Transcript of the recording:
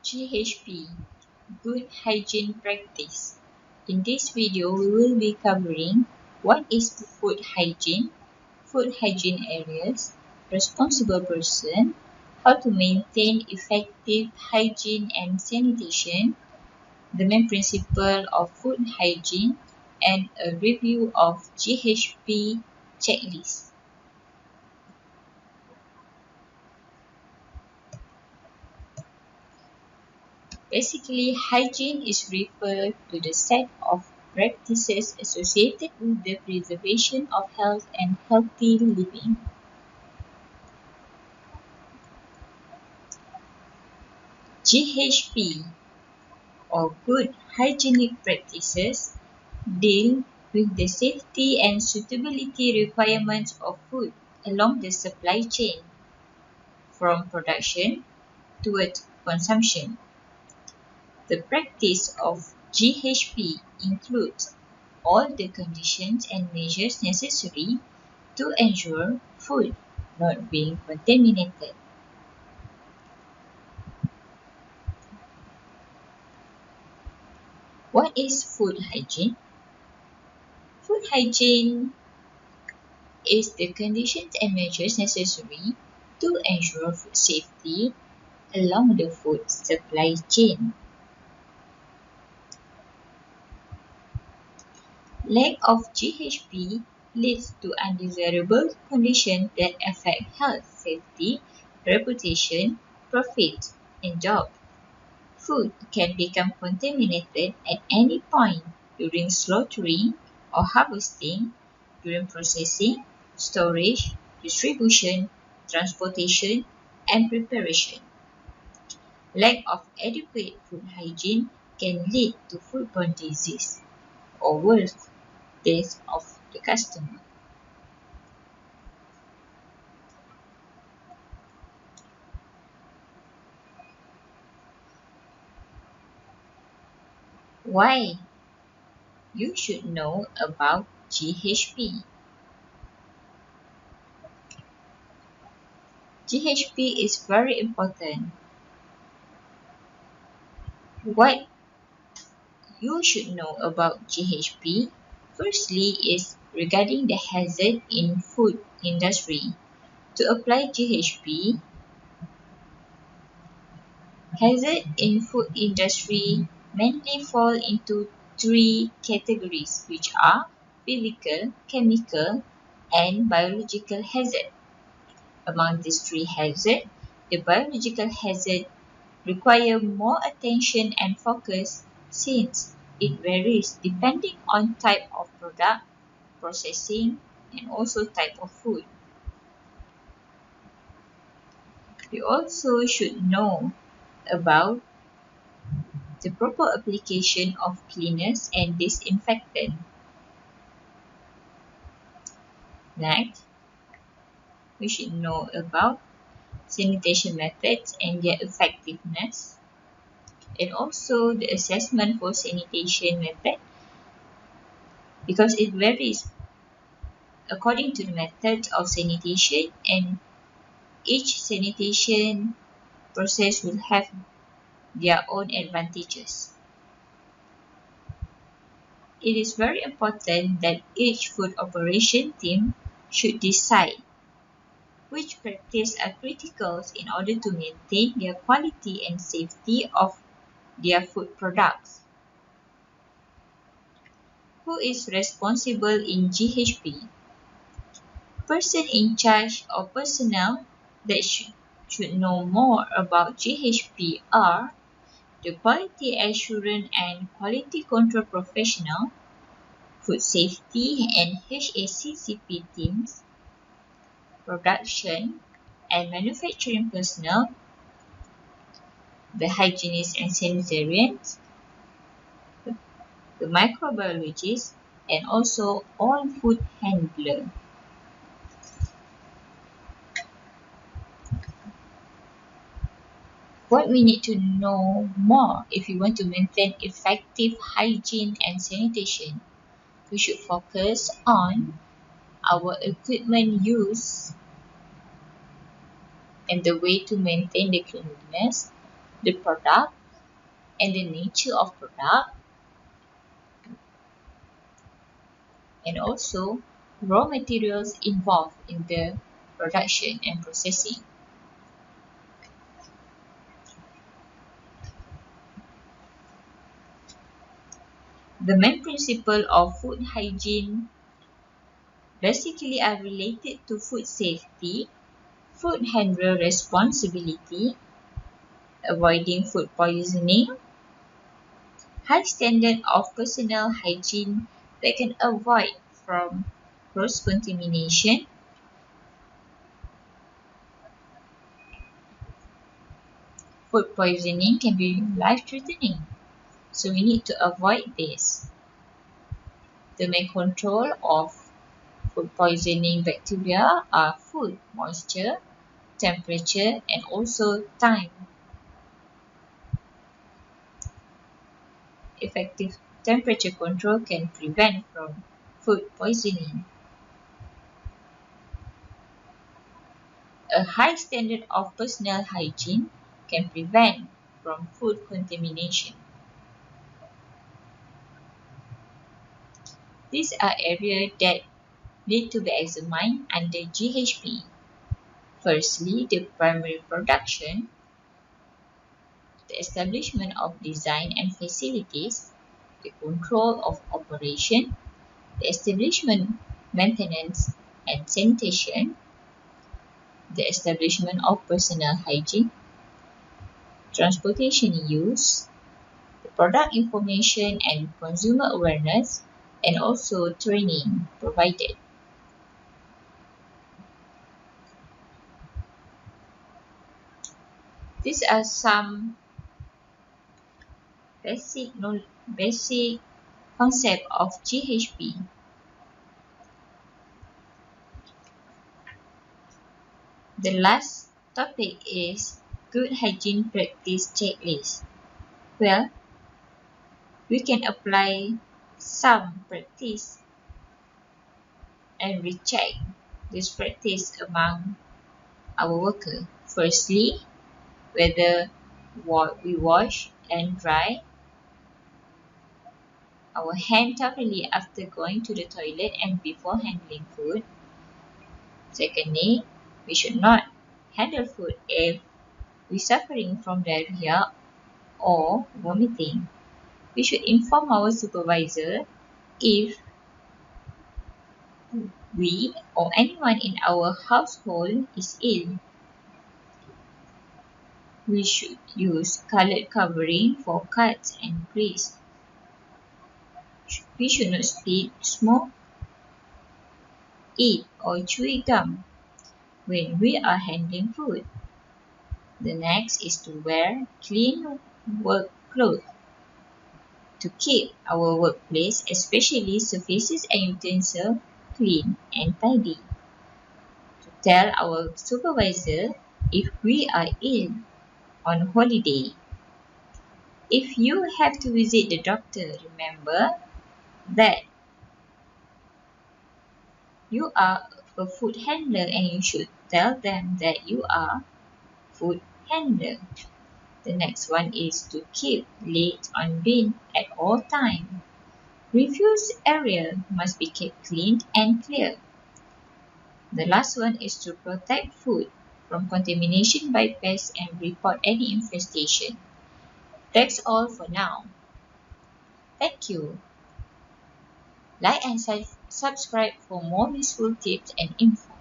GHP, Good Hygiene Practice. In this video, we will be covering what is food hygiene areas, responsible person, how to maintain effective hygiene and sanitation, the main principle of food hygiene, and a review of GHP checklist. Basically, hygiene is referred to the set of practices associated with the preservation of health and healthy living. GHP, or Good Hygienic Practices, deal with the safety and suitability requirements of food along the supply chain, from production towards consumption. The practice of GHP includes all the conditions and measures necessary to ensure food not being contaminated. What is food hygiene? Food hygiene is the conditions and measures necessary to ensure food safety along the food supply chain. Lack of GHP leads to undesirable conditions that affect health, safety, reputation, profit, and job. Food can become contaminated at any point during slaughtering or harvesting, during processing, storage, distribution, transportation, and preparation. Lack of adequate food hygiene can lead to foodborne disease, or worse, death of the customer. Why you should know about GHP? GHP is very important. What you should know about GHP, firstly, is regarding the hazard in food industry. To apply GHP, hazard in food industry mainly fall into three categories, which are physical, chemical, and biological hazard. Among these three hazards, the biological hazard require more attention and focus since it varies depending on type of product, processing, and also type of food. We also should know about the proper application of cleaners and disinfectant. Next, we should know about sanitation methods and their effectiveness, and also the assessment for sanitation method, because it varies according to the methods of sanitation, and each sanitation process will have their own advantages. It is very important that each food operation team should decide which practices are critical in order to maintain their quality and safety of their food products. Who is responsible in GHP? Person in charge or personnel that should know more about GHP are the quality assurance and quality control professional, food safety and HACCP teams, production and manufacturing personnel, the hygienists and sanitarians, the microbiologists, and also all food handlers. What we need to know more if we want to maintain effective hygiene and sanitation, we should focus on our equipment use and the way to maintain the cleanliness, the product, and the nature of product, and also raw materials involved in the production and processing. The main principle of food hygiene basically are related to food safety, food handler responsibility, avoiding food poisoning, high standard of personal hygiene that can avoid from cross-contamination. Food poisoning can be life-threatening, so we need to avoid this. The main control of food poisoning bacteria are food moisture, temperature, and also time. Effective temperature control can prevent from food poisoning. A high standard of personal hygiene can prevent from food contamination. These are areas that need to be examined under GHP. Firstly, the primary production, the establishment of design and facilities, the control of operation, the establishment, maintenance, and sanitation, the establishment of personal hygiene, transportation use, the product information and consumer awareness, and also training provided. These are some basic concept of GHP. The last topic is good hygiene practice checklist. Well, we can apply some practice and recheck this practice among our worker. Firstly, whether we wash and dry our hand thoroughly after going to the toilet and before handling food. Secondly, we should not handle food if we're suffering from diarrhea or vomiting. We should inform our supervisor if we or anyone in our household is ill. We should use colored covering for cuts and crease. We should not spit, smoke, eat or chew gum when we are handling food. The next is to wear clean work clothes to keep our workplace, especially surfaces and utensils, clean and tidy. To tell our supervisor if we are ill on holiday. If you have to visit the doctor, remember that you are a food handler and you should tell them that you are food handler. The next one is to keep lids on bin at all times. Refuse area must be kept clean and clear. The last one is to protect food from contamination by pests and report any infestation. That's all for now. Thank you. Like and subscribe for more useful tips and info.